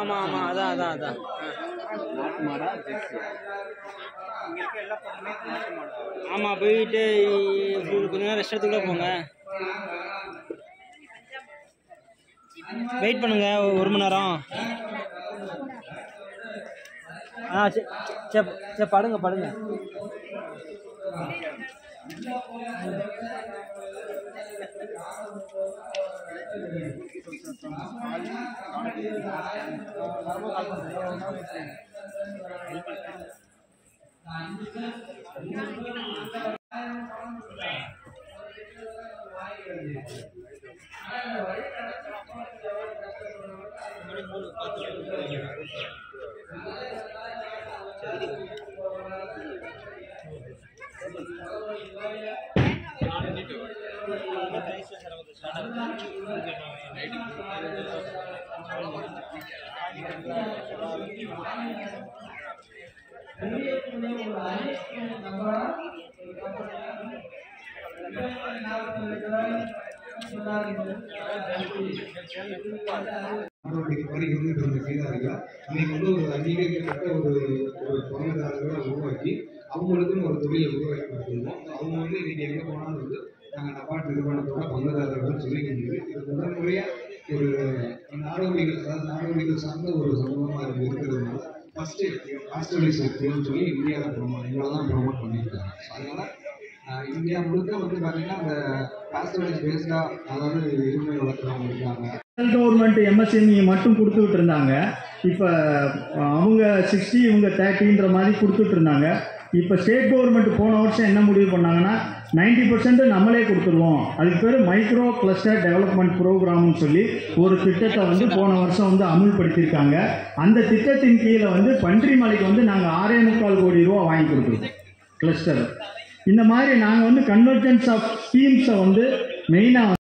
ஆமா ஆமா அதான் அதான் அதான் நாட்டு மாடா ஜெர்சி உங்களுக்கு எல்லா பக்கமே நாட்டு மாடா ஆமா போயிட்டு கொஞ்ச நேரம் ரெஸ்ட் எடுத்துக்குள்ள போங்க வெயிட் பண்ணுங்க 1 மணி நேரம் சரி படுங்க படுங்க அங்கீகரிக்கப்பட்ட ஒரு பொருளாதாரங்களை உருவாக்கி அவங்களுக்குன்னு ஒரு தொழிலை உருவாக்கி கொடுத்துருவோம். அவங்க இன்னைக்கு எங்கே போனாலும் நாங்கள் நபார்ட் நிறுவனத்தோட பங்குதாரர்கள் சொல்லிக்க முடியும். இது முதல் முறையாக ஒரு நாடோடிகள் சார்ந்த ஒரு சம்பவமாக இருக்கிறதுனால ஃபர்ஸ்ட் ஆஸ்திரேலியா சொல்லி இந்தியாவில் ப்ரொமோட் பண்ணியிருக்காங்க. அதனால இந்தியா முழுக்க பார்த்தீங்கன்னா அந்த பாஸ்டர்வைஸ் பேஸ்டாக அதாவது எருமை வளர்க்குறவங்க இருக்காங்க. சென்ட்ரல் கவர்மெண்ட் MSME மட்டும் கொடுத்துக்கிட்டு இருந்தாங்க. இப்போ அவங்க 60 இவங்க 30ன்ற மாதிரி கொடுத்துட்டு இருந்தாங்க. இப்போ ஸ்டேட் கவர்மெண்ட் போன வருஷம் என்ன முடிவு பண்ணாங்கன்னா 90% நம்மளே கொடுத்துருவோம். அதுக்கு பேர் மைக்ரோ கிளஸ்டர் டெவலப்மெண்ட் ப்ரோக்ராம்னு சொல்லி ஒரு திட்டத்தை போன வருஷம் அமுல்படுத்தியிருக்காங்க. அந்த திட்டத்தின் கீழே பன்றிமலைக்கு நாங்கள் 6.25 கோடி ரூபா வாங்கி கொடுத்துருக்கோம் கிளஸ்டர். இந்த மாதிரி நாங்கள் கன்வர்ஜென்ஸ் ஆஃப் ஸ்கீம்ஸை மெயினாக